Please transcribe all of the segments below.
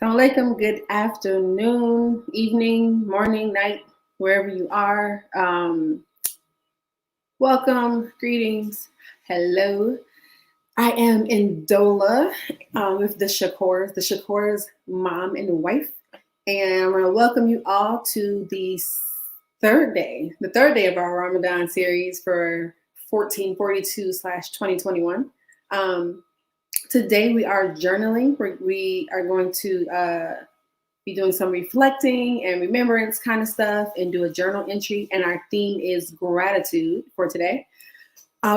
Assalamu alaikum, good afternoon, evening, morning, night, wherever you are. Welcome, greetings, hello. I am in Dola with the Shakor's mom and wife. And I want to welcome you all to the third day of our Ramadan series for 1442/2021. Today we are journaling. We are going to be doing some reflecting and remembrance kind of stuff and do a journal entry. And our theme is gratitude for today.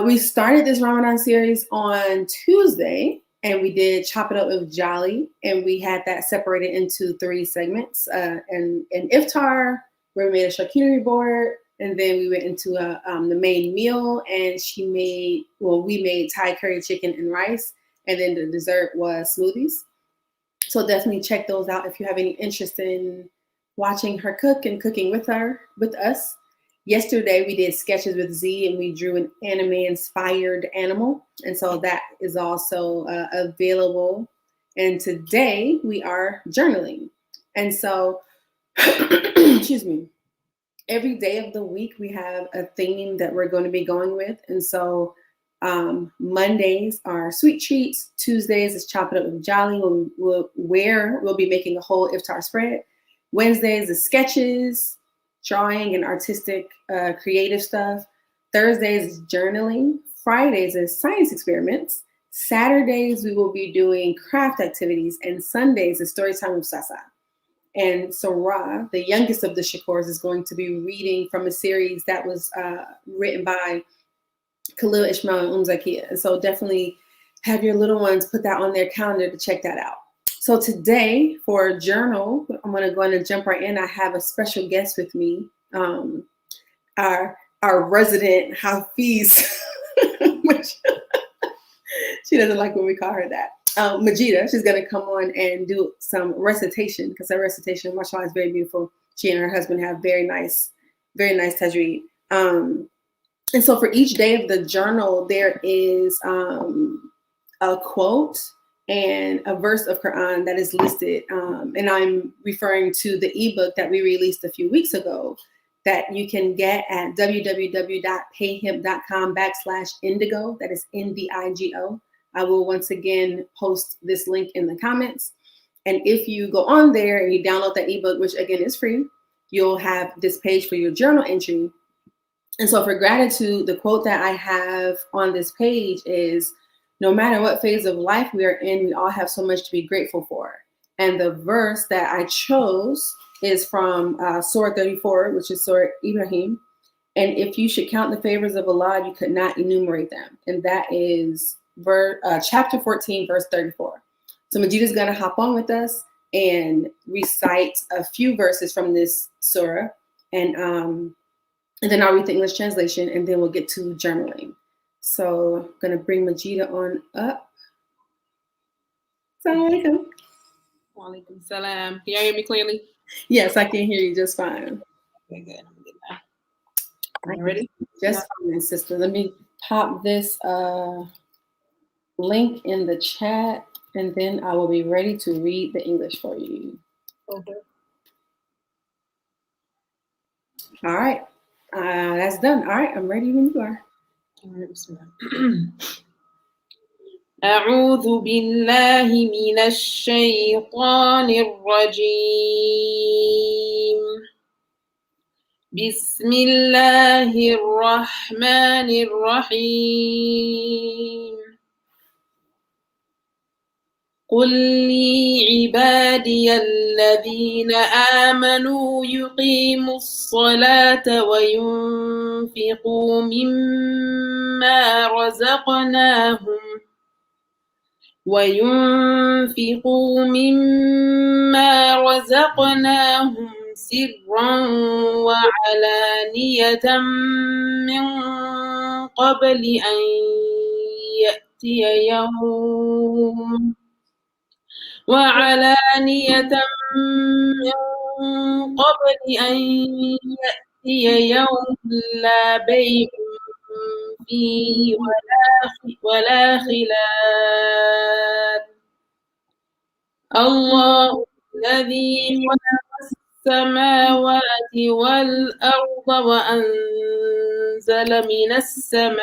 We started this Ramadan series on Tuesday and we did Chop It Up with Jolly. And we had that separated into 3 segments. And iftar, where we made a charcuterie board. And then we went into the main meal and we made Thai curry chicken and rice. And then the dessert was smoothies. So definitely check those out if you have any interest in watching her cook and cooking with us. Yesterday we did sketches with Z and we drew an anime-inspired animal. And so that is also available. And today we are journaling. And so, excuse me, every day of the week we have a theme that we're going to be going with. And so Mondays are sweet treats. Tuesdays is Chop It Up with Jolly, where we'll be making a whole iftar spread. Wednesdays is sketches, drawing, and artistic, creative stuff. Thursdays is journaling. Fridays is science experiments. Saturdays we will be doing craft activities, and Sundays is story time with Sasa. And Sarah, the youngest of the Shakors, is going to be reading from a series that was written by Khalil Ishmael and Zakia. And so definitely have your little ones put that on their calendar to check that out. So today for a journal, I'm going to go ahead and jump right in. I have a special guest with me, our resident Hafiz, which she doesn't like when we call her that. Majida, she's going to come on and do some recitation because her recitation, mashallah, is very beautiful. She and her husband have very nice tajweed. And so for each day of the journal, there is a quote and a verse of Quran that is listed. And I'm referring to the ebook that we released a few weeks ago that you can get at www.payhip.com/indigo. That is NDIGO. I will once again post this link in the comments. And if you go on there and you download that ebook, which again is free, you'll have this page for your journal entry. And so for gratitude, the quote that I have on this page is, no matter what phase of life we are in, we all have so much to be grateful for. And the verse that I chose is from Surah 34, which is Surah Ibrahim. And if you should count the favors of Allah, you could not enumerate them. And that is chapter 14, verse 34. So Majid is going to hop on with us and recite a few verses from this surah. And then I'll read the English translation, and then we'll get to journaling. So I'm going to bring Majida on up. Assalamu alaikum. Wa alaikum salam. Can you hear me clearly? Yes, I can hear you just fine. Okay, good. I'm good now. Are you ready? Just fine, sister. Let me pop this link in the chat, and then I will be ready to read the English for you. Okay. All right. That's done. All right, I'm ready when you are. أعوذ بالله من الشيطان الرجيم. بسم الله الرحمن الرحيم. قل لعبادي الذين آمنوا يقيموا الصلاة وينفقوا مما رزقناهم سرا وعلانية من قبل أن يأتي يوم لا بيع فيه ولا خلال. الله الذي خلق السماوات والأرض وأنزل من السماء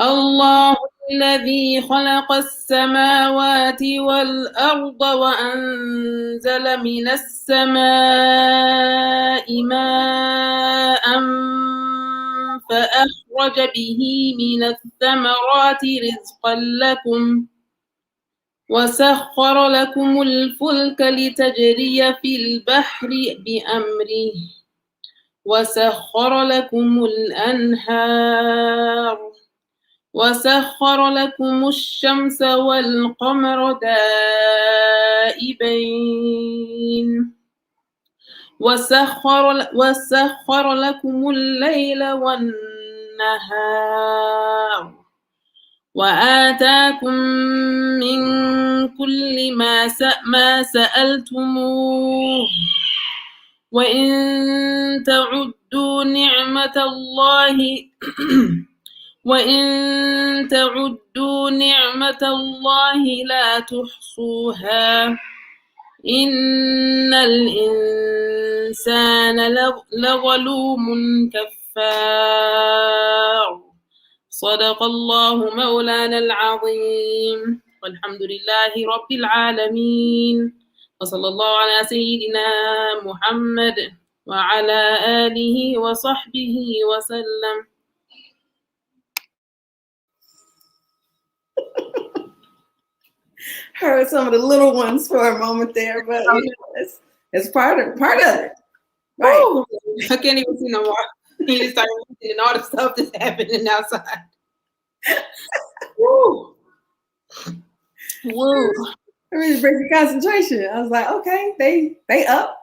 الله الذي خلق السماوات والأرض وأنزل من السماء ماء فأخرج به من الثمرات رزقا لكم وسخر لكم الفلك لتجري في البحر بأمره وسخر لكم الأنهار وسخر لكم الشمس والقمر دائبين وسخر لكم الليل والنهار وآتاكم من كل ما سألتموه وإن تعدوا نعمة الله لا تحصوها إن الإنسان لظلوم كفار صدق الله مولانا العظيم والحمد لله رب العالمين وصلى الله على سيدنا محمد وعلى آله وصحبه وسلم. Heard some of the little ones for a moment there, but it's part of it. Right. Ooh, I can't even see no more. He just started looking and all the stuff that's happening outside. Woo. Woo. It really breaks your concentration. I was like, okay, they up.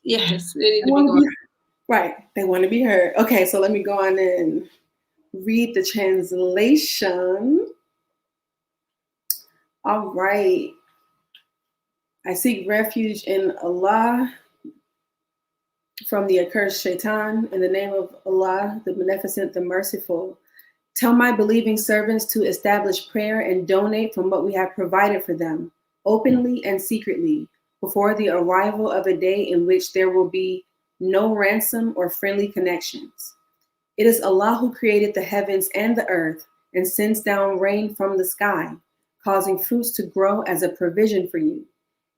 Yes, they need to be going. Right. They want to be heard. Okay, so let me go on and read the translation. All right. I seek refuge in Allah from the accursed shaitan, in the name of Allah, the beneficent, the merciful. Tell my believing servants to establish prayer and donate from what we have provided for them, openly and secretly, before the arrival of a day in which there will be no ransom or friendly connections. It is Allah who created the heavens and the earth and sends down rain from the sky, causing fruits to grow as a provision for you.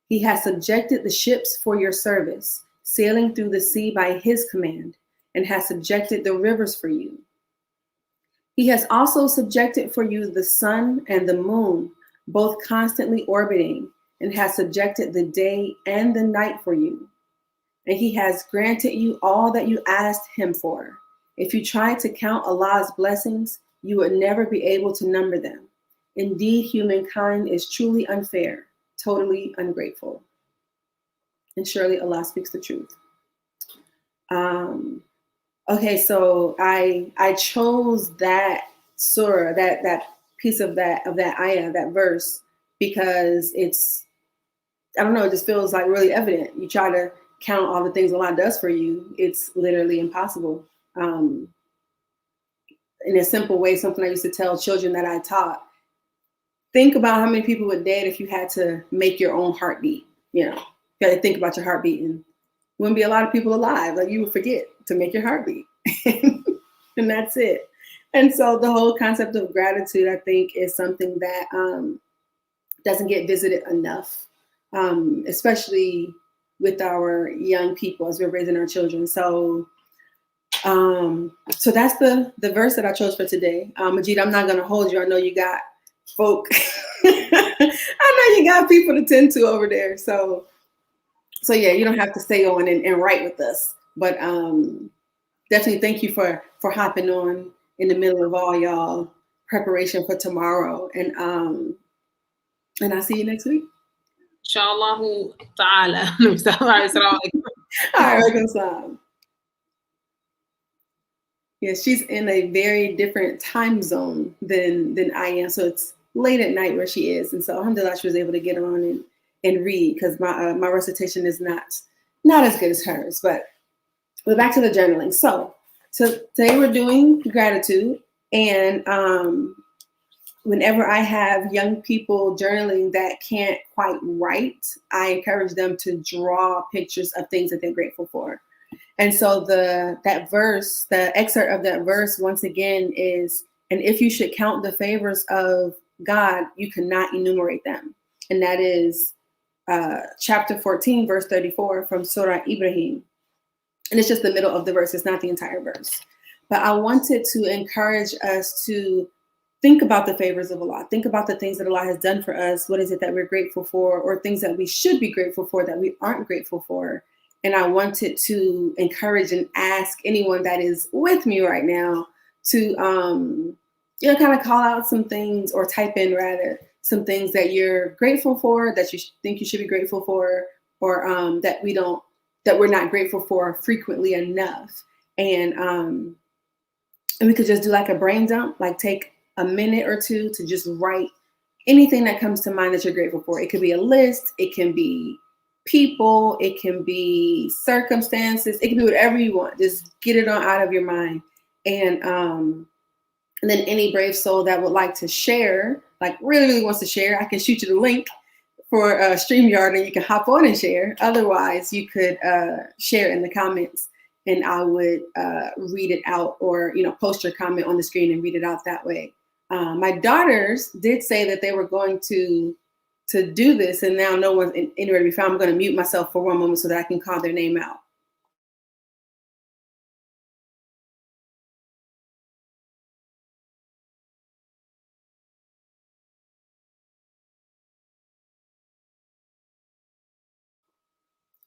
He has subjected the ships for your service, sailing through the sea by his command, and has subjected the rivers for you. He has also subjected for you the sun and the moon, both constantly orbiting, and has subjected the day and the night for you. And he has granted you all that you asked him for. If you tried to count Allah's blessings, you would never be able to number them. Indeed, humankind is truly unfair, totally ungrateful. And surely Allah speaks the truth. Okay, so I chose that surah, that piece of that ayah, that verse, because it's, I don't know, it just feels like really evident. You try to count all the things Allah does for you, it's literally impossible. In a simple way, something I used to tell children that I taught, think about how many people would dead if you had to make your own heartbeat. You know, you had to think about your heartbeat, and wouldn't be a lot of people alive. Like, you would forget to make your heartbeat. And that's it. And so the whole concept of gratitude, I think, is something that doesn't get visited enough, especially with our young people as we're raising our children. So that's the verse that I chose for today. Majid, I'm not going to hold you. I know you got folk. I know you got people to tend to over there. So yeah, you don't have to stay on and write with us. But definitely thank you for hopping on in the middle of all y'all preparation for tomorrow. And I'll see you next week. Inshallah ta'ala. All right, yeah, she's in a very different time zone than I am. So it's late at night where she is. And so alhamdulillah, she was able to get on and read, because my recitation is not as good as hers. But back to the journaling. So today we're doing gratitude, and whenever I have young people journaling that can't quite write, I encourage them to draw pictures of things that they're grateful for. And so that verse, the excerpt of that verse, once again, is, and if you should count the favors of God, you cannot enumerate them. And that is chapter 14, verse 34 from Surah Ibrahim. And it's just the middle of the verse. It's not the entire verse. But I wanted to encourage us to think about the favors of Allah. Think about the things that Allah has done for us. What is it that we're grateful for, or things that we should be grateful for that we aren't grateful for? And I wanted to encourage and ask anyone that is with me right now to, kind of call out some things, or type in rather some things that you're grateful for, that you think you should be grateful for, or that we're not grateful for frequently enough. And we could just do like a brain dump, like take a minute or two to just write anything that comes to mind that you're grateful for. It could be a list, it can be people, it can be circumstances, it can be whatever you want. Just get it on out of your mind. And then any brave soul that would like to share, like really, really wants to share, I can shoot you the link for StreamYard and you can hop on and share. Otherwise, you could share in the comments and I would read it out, or post your comment on the screen and read it out that way. My daughters did say that they were going to do this, and now no one's anywhere to be found. I'm going to mute myself for one moment so that I can call their name out.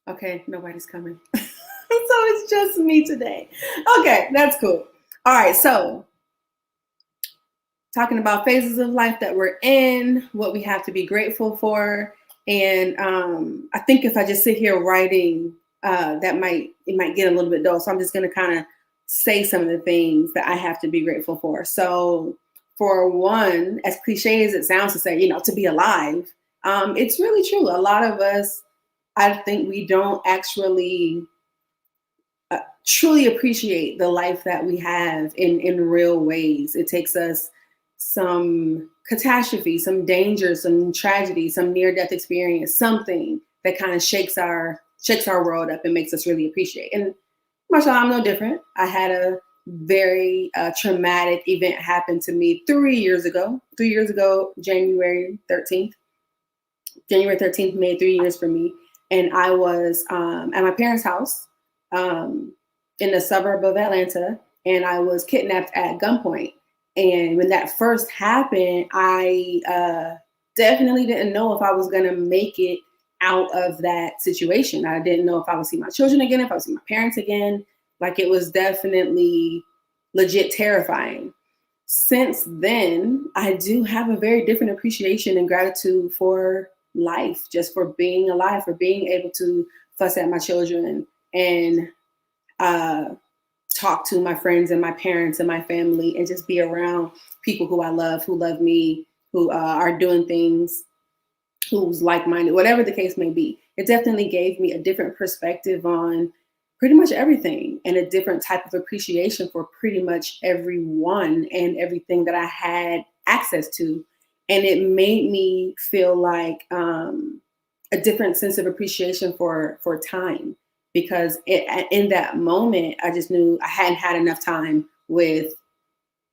Okay, nobody's coming. So it's just me today. Okay, that's cool. All right, so talking about phases of life that we're in, what we have to be grateful for. And I think if I just sit here writing, it might get a little bit dull. So I'm just going to kind of say some of the things that I have to be grateful for. So for one, as cliche as it sounds to say, to be alive, it's really true. A lot of us, I think we don't actually truly appreciate the life that we have in real ways. It takes us some catastrophe, some danger, some tragedy, some near-death experience, something that kind of shakes our world up and makes us really appreciate. And mashallah, I'm no different. I had a very traumatic event happen to me 3 years ago. 3 years ago, January 13th made 3 years for me. And I was at my parents' house in the suburb of Atlanta, and I was kidnapped at gunpoint. And when that first happened, I definitely didn't know if I was going to make it out of that situation. I didn't know if I would see my children again, if I would see my parents again. Like, it was definitely legit terrifying. Since then, I do have a very different appreciation and gratitude for life, just for being alive, for being able to fuss at my children and talk to my friends and my parents and my family, and just be around people who I love, who love me, who are doing things, who's like-minded, whatever the case may be. It definitely gave me a different perspective on pretty much everything, and a different type of appreciation for pretty much everyone and everything that I had access to. And it made me feel like a different sense of appreciation for time, because in that moment, I just knew I hadn't had enough time with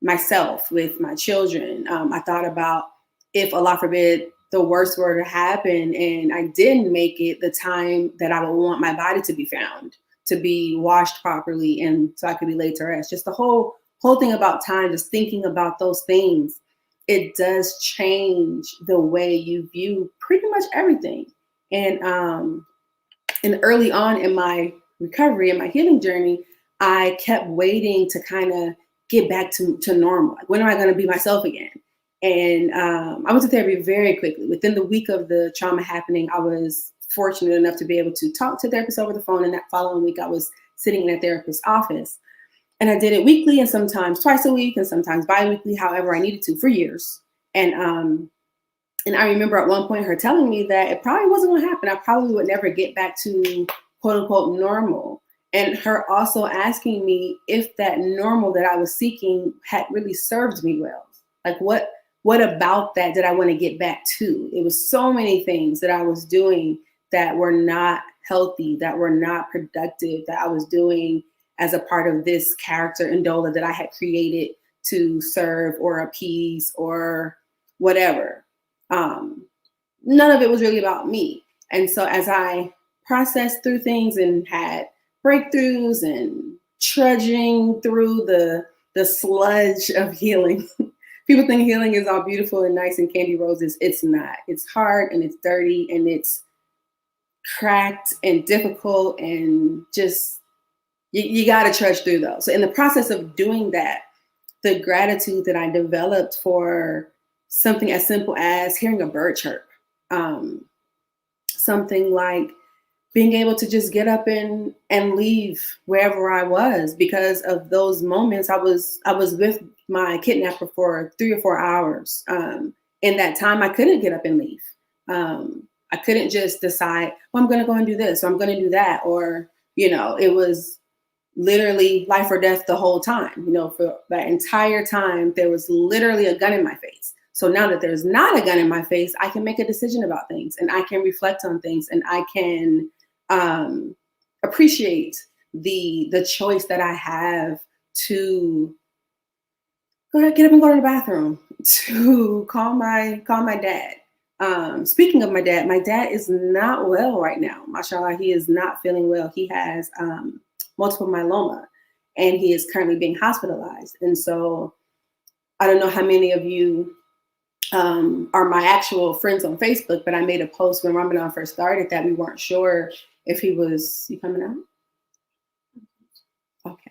myself, with my children. I thought about, if Allah forbid the worst were to happen and I didn't make it, the time that I would want my body to be found, to be washed properly, and so I could be laid to rest. Just the whole thing about time, just thinking about those things, it does change the way you view pretty much everything. And early on in my recovery and my healing journey, I kept waiting to kind of get back to normal. Like, when am I going to be myself again? And I went to therapy very quickly. Within the week of the trauma happening, I was fortunate enough to be able to talk to therapists over the phone. And that following week, I was sitting in a therapist's office. And I did it weekly, and sometimes twice a week, and sometimes bi-weekly, however I needed to, for years. And I remember at one point her telling me that it probably wasn't going to happen. I probably would never get back to quote unquote normal. And her also asking me if that normal that I was seeking had really served me well. Like, what what about that did I want to get back to? It was so many things that I was doing that were not healthy, that were not productive, that I was doing as a part of this character Ndola that I had created to serve or appease or whatever. None of it was really about me. And so as I processed through things and had breakthroughs and trudging through the sludge of healing. People think healing is all beautiful and nice and candy roses. It's not. It's hard and it's dirty and it's cracked and difficult and just you got to trudge through those. So in the process of doing that, the gratitude that I developed for something as simple as hearing a bird chirp, something like being able to just get up and leave wherever I was, because of those moments I was with my kidnapper for 3 or 4 hours. In that time, I couldn't get up and leave. I couldn't just decide, well, I'm going to go and do this, or I'm going to do that, or it was literally life or death the whole time. For that entire time, there was literally a gun in my face. So now that there's not a gun in my face, I can make a decision about things, and I can reflect on things, and I can appreciate the choice that I have to get up and go to the bathroom, to call my dad. Speaking of my dad is not well right now. Mashallah, he is not feeling well. He has multiple myeloma, and he is currently being hospitalized. And so I don't know how many of you are my actual friends on Facebook, but I made a post when Ramadan first started that we weren't sure if he was, you coming out? Okay.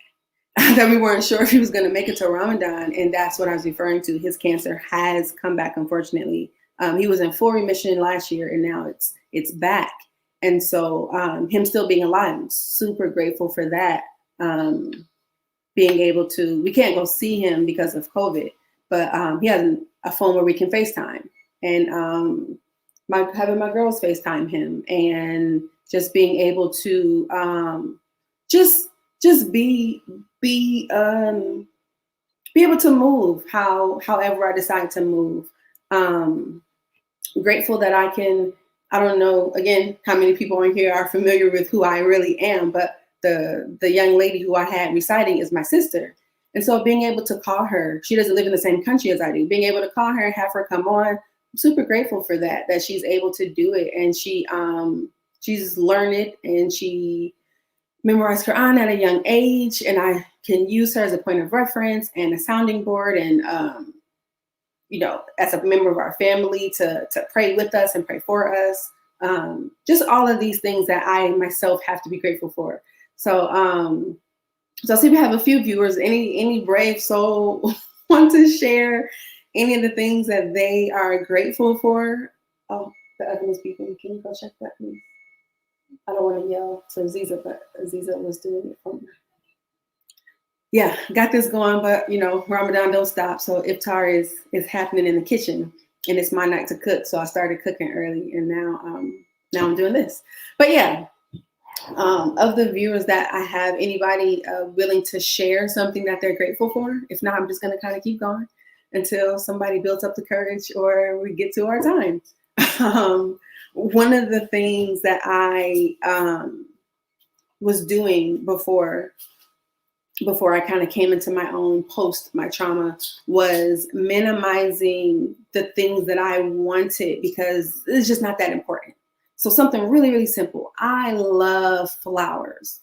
That we weren't sure if he was going to make it to Ramadan. And that's what I was referring to. His cancer has come back, unfortunately. He was in full remission last year, and now it's back. And so him still being alive, I'm super grateful for that. Being able to, we can't go see him because of COVID, but he has a phone where we can FaceTime, and having my girls FaceTime him, and just being able to just be able to move however I decide to move. Grateful that I don't know, again, how many people in here are familiar with who I really am, but the young lady who I had reciting is my sister. And so being able to call her, she doesn't live in the same country as I do, being able to call her and have her come on, I'm super grateful for that she's able to do it. And she's learned it, and she memorized Quran at a young age, and I can use her as a point of reference and a sounding board, and as a member of our family to pray with us and pray for us. Just all of these things that I myself have to be grateful for. So I see we have a few viewers. Any brave soul want to share any of the things that they are grateful for? Oh, the oven is beeping. Can you go check that, please? I don't want to yell to Aziza, but Aziza was doing it for me. Yeah, got this going, but Ramadan don't stop. So iftar is happening in the kitchen, and it's my night to cook. So I started cooking early, and now I'm doing this. But yeah, of the viewers that I have, anybody willing to share something that they're grateful for? If not, I'm just going to kind of keep going until somebody builds up the courage or we get to our time. One of the things that I was doing before I kind of came into my own post my trauma was minimizing the things that I wanted because it's just not that important. So something really, really simple. I love flowers,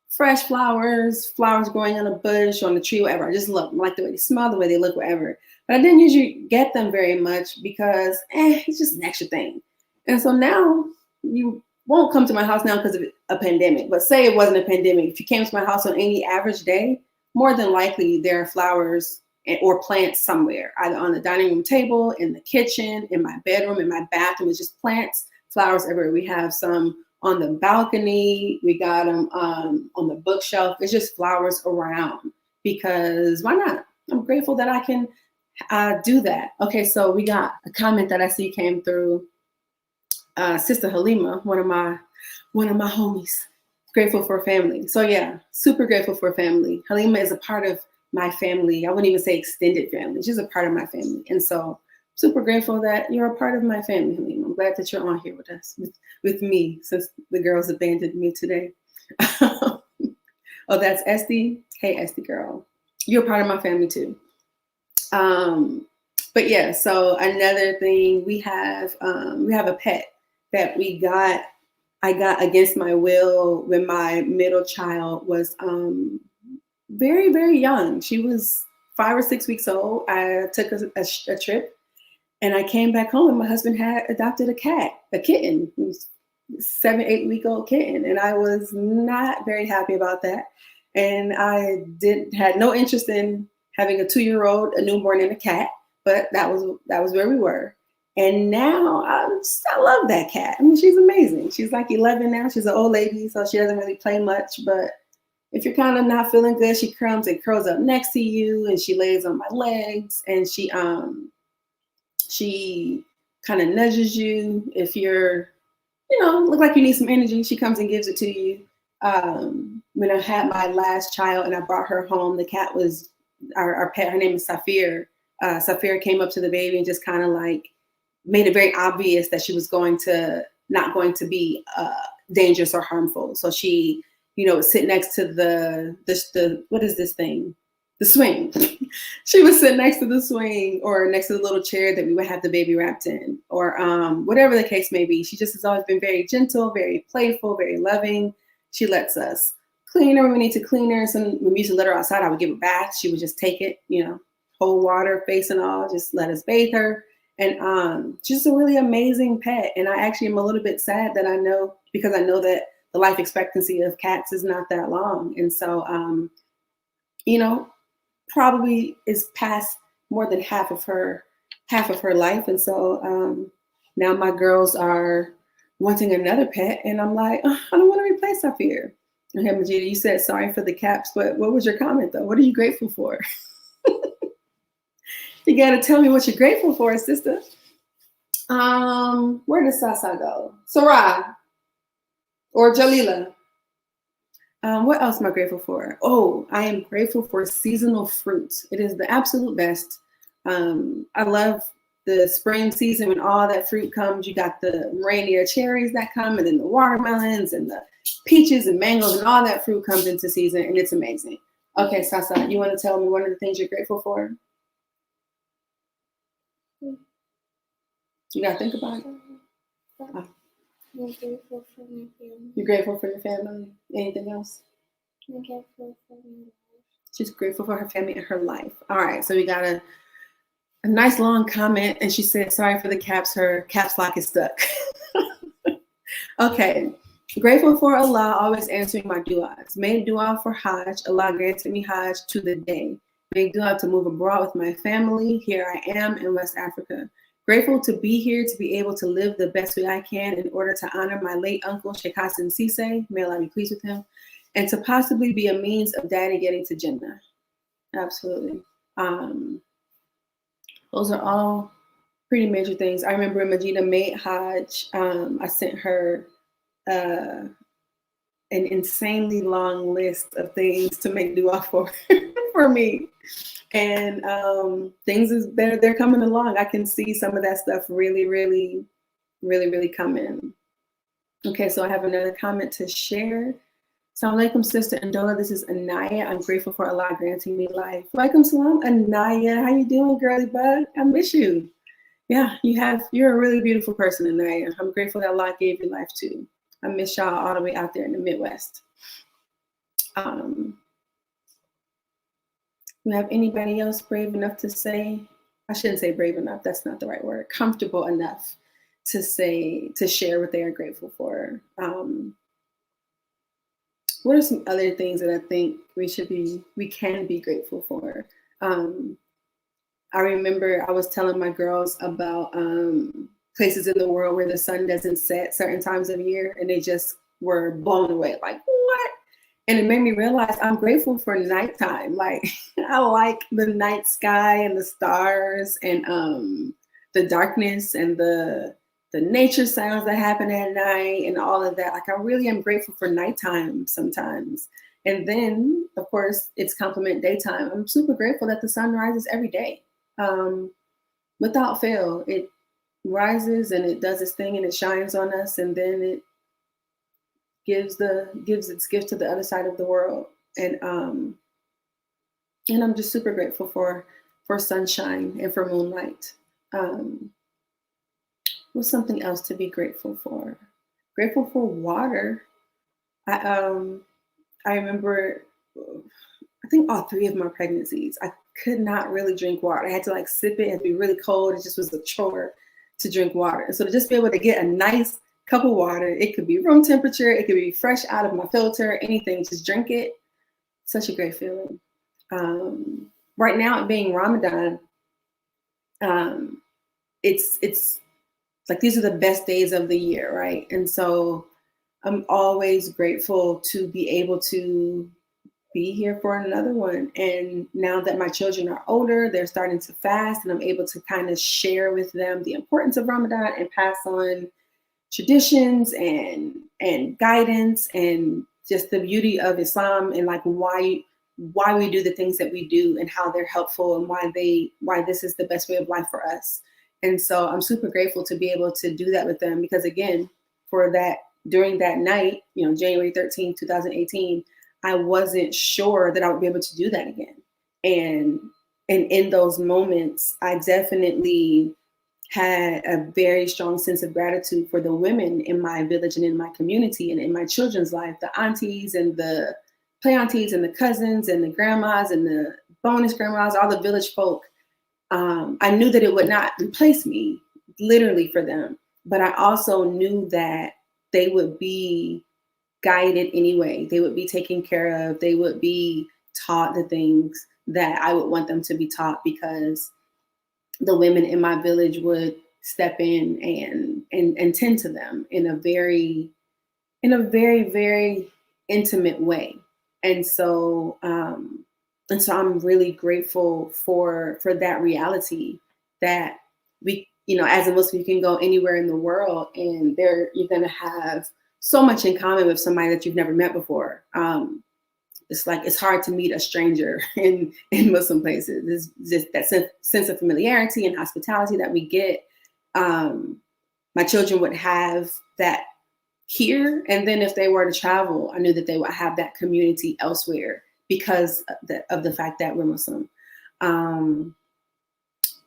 fresh flowers growing on a bush, on a tree, whatever. I just love them. I like the way they smell, the way they look, whatever. But I didn't usually get them very much because it's just an extra thing. And so now you won't come to my house now because of a pandemic, but say it wasn't a pandemic. If you came to my house on any average day, more than likely there are flowers or plants somewhere, either on the dining room table, in the kitchen, in my bedroom, in my bathroom. It's just plants, flowers everywhere. We have some on the balcony. We got them on the bookshelf. It's just flowers around because why not? I'm grateful that I can do that. Okay, so we got a comment that I see came through. Sister Halima, one of my homies, grateful for family. So yeah, super grateful for family. Halima is a part of my family. I wouldn't even say extended family. She's a part of my family. And so super grateful that you're a part of my family, Halima. I'm glad that you're on here with us, with me, since the girls abandoned me today. Oh, that's Esty. Hey, Esty girl. You're part of my family too. But yeah, so another thing we have a pet that I got against my will when my middle child was very, very young. She was 5 or 6 weeks old. I took a trip and I came back home and my husband had adopted a kitten, 7, 8 week old kitten. And I was not very happy about that. And I had no interest in having a 2-year-old, a newborn, and a cat, but that was where we were. And now I love that cat. I mean, she's amazing. She's like 11 now. She's an old lady, so she doesn't really play much. But if you're kind of not feeling good, she comes and curls up next to you, and she lays on my legs, and she kind of nudges you if you're, look like you need some energy. She comes and gives it to you. When I had my last child and I brought her home, the cat was our pet. Her name is Safir. Safir came up to the baby and just kind of like made it very obvious that she was not going to be dangerous or harmful. So she, would sit next to the what is this thing? The swing. She would sit next to the swing or next to the little chair that we would have the baby wrapped in, or whatever the case may be. She just has always been very gentle, very playful, very loving. She lets us clean her when we need to clean her. So when we used to let her outside, I would give her baths. She would just take it, cold water, face and all, just let us bathe her. And she's a really amazing pet. And I actually am a little bit sad that because I know that the life expectancy of cats is not that long. And so, probably is past more than half of her life. And so now my girls are wanting another pet, and I'm like, I don't want to replace Safir. Okay, Majida, you said sorry for the caps, but what was your comment though? What are you grateful for? You gotta tell me what you're grateful for, sister. Where does Sasa go? Sarai or Jalila? What else am I grateful for? Oh, I am grateful for seasonal fruits. It is the absolute best. I love the spring season when all that fruit comes. You got the reindeer cherries that come, and then the watermelons and the peaches and mangoes, and all that fruit comes into season, and it's amazing. Okay, Sasa, you want to tell me one of the things you're grateful for? You gotta think about it. I'm grateful for my family. You're grateful for your family. Anything else? I'm grateful for my life. She's grateful for her family and her life. All right, so we got a nice long comment, and she said, sorry for the caps, her caps lock is stuck. Okay, grateful for Allah always answering my du'as. Made dua for Hajj. Allah granted me Hajj to the day. Made dua to move abroad with my family. Here I am in West Africa. Grateful to be here, to be able to live the best way I can in order to honor my late uncle, Sheikh Hassan Sise, may Allah be pleased with him, and to possibly be a means of daddy getting to Jannah. Absolutely. Those are all pretty major things. I remember when Majida made Hajj, I sent her an insanely long list of things to make dua for for me. And they're coming along. I can see some of that stuff really, really, really, really coming. Okay, so I have another comment to share. Assalamu alaikum, Sister Andola. This is Anaya. I'm grateful for Allah granting me life. Walaikum salam, Anaya. How you doing, girly bug? I miss you. Yeah, you're a really beautiful person, Anaya. I'm grateful that Allah gave you life too. I miss y'all all the way out there in the Midwest. You have anybody else brave enough to say, I shouldn't say brave enough, that's not the right word, comfortable enough to share what they are grateful for? What are some other things that I think we can be grateful for? I remember I was telling my girls about places in the world where the sun doesn't set certain times of year, and they just were blown away, like, what? And it made me realize I'm grateful for nighttime. Like, I like the night sky and the stars and the darkness and the nature sounds that happen at night and all of that. Like, I really am grateful for nighttime sometimes. And then, of course, it's complement daytime. I'm super grateful that the sun rises every day. without fail, it rises and it does its thing and it shines on us, and then it gives its gift to the other side of the world. And I'm just super grateful for sunshine and for moonlight. Um, what's something else to be grateful for? Grateful for water. I remember, I think all 3 of my pregnancies, I could not really drink water. I had to like sip it. It had to be really cold. It just was a chore to drink water. And so to just be able to get a nice cup of water, it could be room temperature, it could be fresh out of my filter, anything, just drink it. Such a great feeling. Right now, it being Ramadan, it's like these are the best days of the year, right? And so I'm always grateful to be able to be here for another one. And now that my children are older, they're starting to fast, and I'm able to kind of share with them the importance of Ramadan and pass on traditions and guidance and just the beauty of Islam, and like why we do the things that we do and how they're helpful, and why this is the best way of life for us. And so I'm super grateful to be able to do that with them, because again, for that, during that night, January 13th, 2018, I wasn't sure that I would be able to do that again. And in those moments, I definitely had a very strong sense of gratitude for the women in my village and in my community and in my children's life, the aunties and the play aunties and the cousins and the grandmas and the bonus grandmas, all the village folk. I knew that it would not replace me literally for them, but I also knew that they would be guided anyway. They would be taken care of. They would be taught the things that I would want them to be taught, because the women in my village would step in and tend to them in a very, very intimate way. And so I'm really grateful for that reality, that we, as a Muslim, you can go anywhere in the world and you're going to have so much in common with somebody that you've never met before. It's like, it's hard to meet a stranger in Muslim places. It's just that sense of familiarity and hospitality that we get. My children would have that here. And then if they were to travel, I knew that they would have that community elsewhere because of the fact that we're Muslim.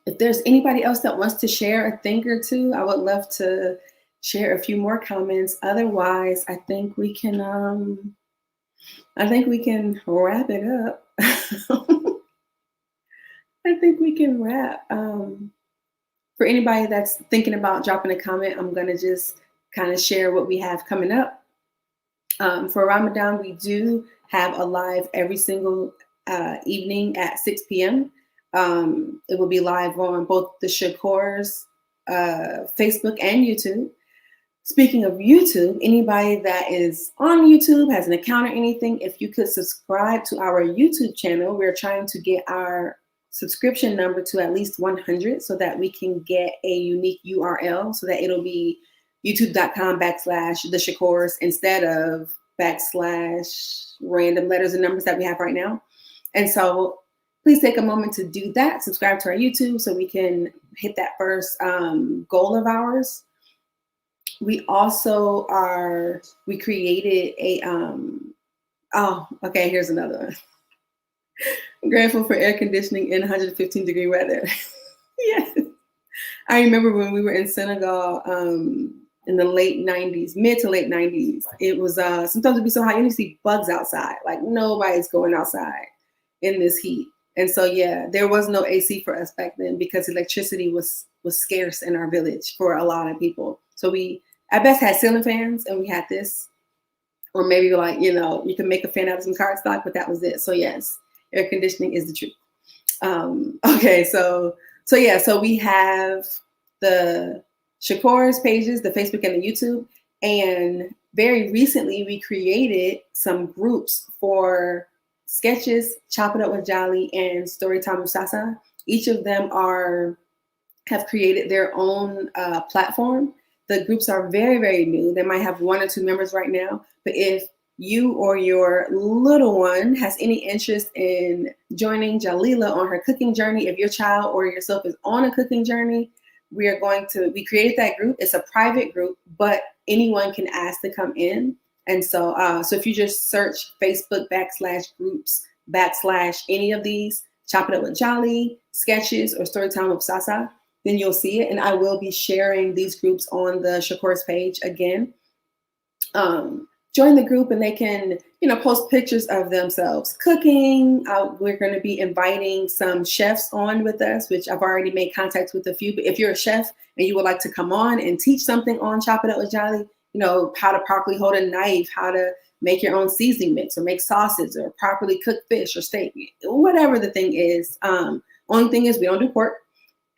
If there's anybody else that wants to share a thing or two, I would love to share a few more comments. Otherwise, I think we can wrap it up. I think we can wrap. For anybody that's thinking about dropping a comment, I'm going to just kind of share what we have coming up. For Ramadan, we do have a live every single evening at 6 p.m. It will be live on both the Shakur's Facebook and YouTube. Speaking of YouTube, anybody that is on YouTube, has an account or anything, if you could subscribe to our YouTube channel, we're trying to get our subscription number to at least 100 so that we can get a unique URL, so that it'll be youtube.com/the Shakors instead of / random letters and numbers that we have right now. And so please take a moment to do that. Subscribe to our YouTube so we can hit that first goal of ours. We also we created a, here's another one. I'm grateful for air conditioning in 115-degree weather. Yes. I remember when we were in Senegal in the late 90s, mid to late 90s, it was sometimes it'd be so hot, you see bugs outside. Like nobody's going outside in this heat. And so, yeah, there was no AC for us back then because electricity was scarce in our village for a lot of people. So we, at best, had ceiling fans, and we had this, or maybe like, you can make a fan out of some cardstock, but that was it. So yes, air conditioning is the truth. Okay, so we have the Shakur's pages, the Facebook and the YouTube, and very recently we created some groups for Sketches, Chop It Up with Jolly, and Storytime with Sasa. Each of them have created their own platform. The groups are very, very new. They might have 1 or 2 members right now, but if you or your little one has any interest in joining Jalila on her cooking journey, if your child or yourself is on a cooking journey, we created that group. It's a private group, but anyone can ask to come in. And so if you just search Facebook /groups / any of these, Chop It Up with Jolly, Sketches, or Storytime with Sasa, then you'll see it. And I will be sharing these groups on the Shakur's page again. Join the group and they can, post pictures of themselves cooking. We're going to be inviting some chefs on with us, which I've already made contact with a few. But if you're a chef and you would like to come on and teach something on Chop It Up with Jolly, how to properly hold a knife, how to make your own seasoning mix or make sauces or properly cook fish or steak, whatever the thing is. Only thing is we don't do pork.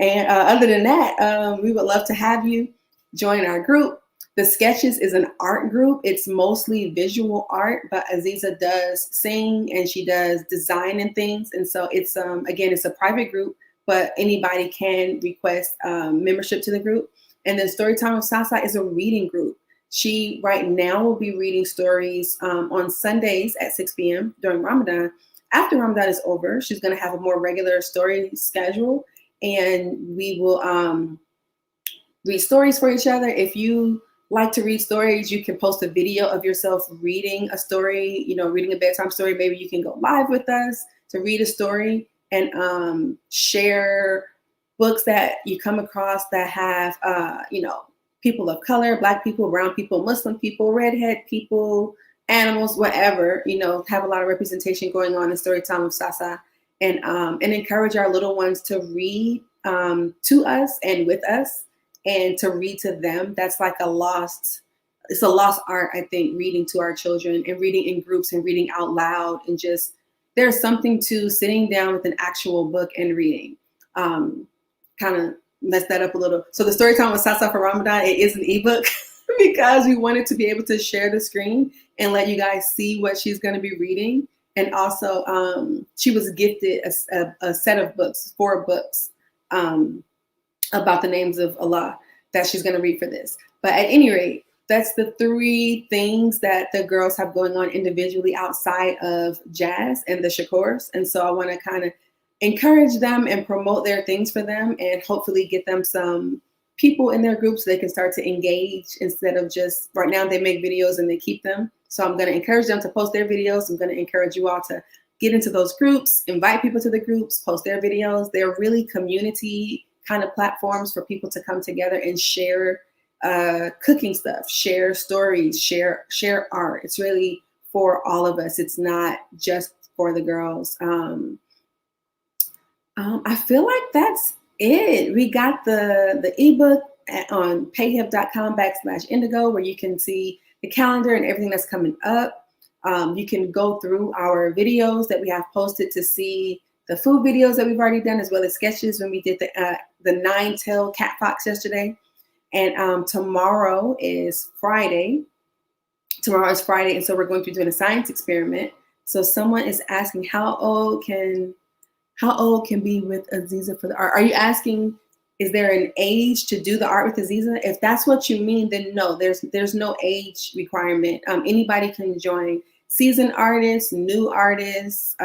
And other than that, we would love to have you join our group. The Sketches is an art group. It's mostly visual art, but Aziza does sing and she does design and things. And so it's, again, it's a private group, but anybody can request membership to the group. And then Storytime with Sasa is a reading group. She right now will be reading stories on Sundays at 6 p.m. during Ramadan. After Ramadan is over, she's going to have a more regular story schedule, and we will read stories for each other. If you like to read stories, you can post a video of yourself reading a story, reading a bedtime story. Maybe you can go live with us to read a story and share books that you come across that have, people of color, Black people, brown people, Muslim people, redhead people, animals, whatever, have a lot of representation going on in Storytime with Sasa, and encourage our little ones to read to us and with us, and to read to them. That's like it's a lost art, I think, reading to our children and reading in groups and reading out loud. And just, there's something to sitting down with an actual book and reading. Kind of mess that up a little. So the Storytime with Sasa for Ramadan, it is an ebook because we wanted to be able to share the screen and let you guys see what she's going to be reading. And also she was gifted a set of books, 4 books, about the names of Allah that she's going to read for this. But at any rate, that's the 3 things that the girls have going on individually outside of jazz and the Shakurs. And so I want to kind of encourage them and promote their things for them, and hopefully get them some people in their groups so they can start to engage instead of just, right now they make videos and they keep them. So I'm going to encourage them to post their videos. I'm going to encourage you all to get into those groups, invite people to the groups, post their videos. They're really community kind of platforms for people to come together and share cooking stuff, share stories, share art. It's really for all of us. It's not just for the girls. I feel like that's it. We got the ebook on payhip.com /indigo, where you can see the calendar and everything that's coming up. You can go through our videos that we have posted to see the food videos that we've already done, as well as sketches when we did the 9-tailed cat fox yesterday. And tomorrow is Friday. And so we're going to be doing a science experiment. So someone is asking, how old can be with Aziza for the art? Are you asking, is there an age to do the art with Aziza? If that's what you mean, then no, there's no age requirement. Anybody can join. Seasoned artists, new artists,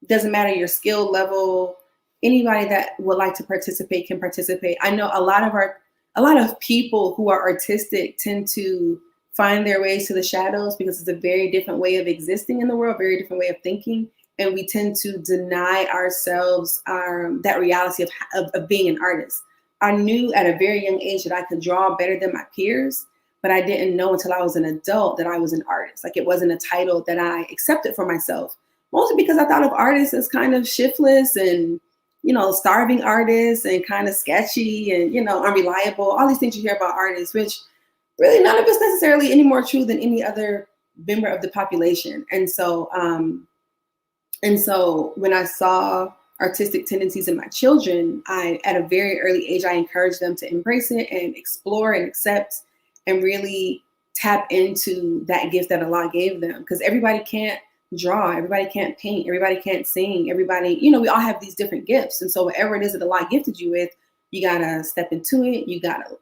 doesn't matter your skill level. Anybody that would like to participate can participate. I know a lot of people who are artistic tend to find their ways to the shadows because it's a very different way of existing in the world, very different way of thinking. And we tend to deny ourselves that reality of being an artist. I knew at a very young age that I could draw better than my peers, but I didn't know until I was an adult that I was an artist. Like, it wasn't a title that I accepted for myself, mostly because I thought of artists as kind of shiftless and, starving artists and kind of sketchy and, unreliable, all these things you hear about artists, which really none of it's necessarily any more true than any other member of the population. And so when I saw artistic tendencies in my children, at a very early age, I encouraged them to embrace it and explore and accept and really tap into that gift that Allah gave them. Because everybody can't draw, everybody can't paint, everybody can't sing, everybody, we all have these different gifts. And so whatever it is that Allah gifted you with, you gotta step into it. You gotta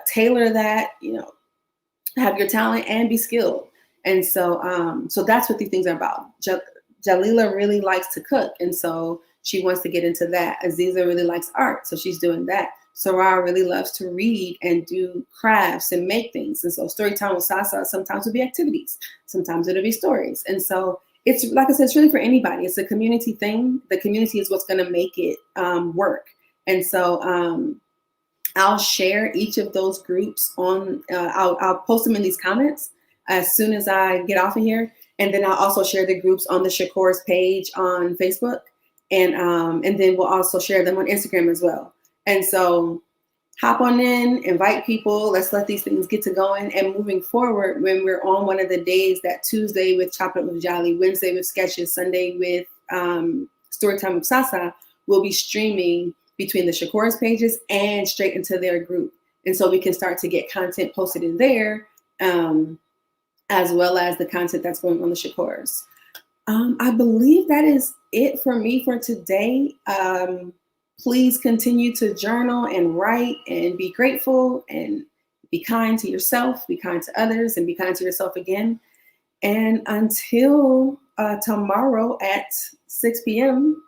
tailor that, have your talent and be skilled. And so so that's what these things are about. Jalila really likes to cook, and so she wants to get into that. Aziza really likes art, so she's doing that. Sarah really loves to read and do crafts and make things. And so Storytime with Sasa sometimes will be activities, sometimes it'll be stories. And so it's, like I said, it's really for anybody. It's a community thing. The community is what's going to make it work. And so I'll share each of those groups on, I'll post them in these comments as soon as I get off of here. And then I'll also share the groups on the Shakur's page on Facebook. And then we'll also share them on Instagram as well. And so hop on in, invite people. Let's let these things get to going. And moving forward, when we're on one of the days, that Tuesday with Chocolate with Jolly, Wednesday with Sketches, Sunday with Storytime with Sasa, we'll be streaming between the Shakur's pages and straight into their group. And so we can start to get content posted in there, as well as the content that's going on the Shakur's. I believe that is it for me for today. Please continue to journal and write and be grateful and be kind to yourself, be kind to others, and be kind to yourself again. And until tomorrow at 6 p.m.,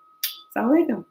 Assalamu alaikum.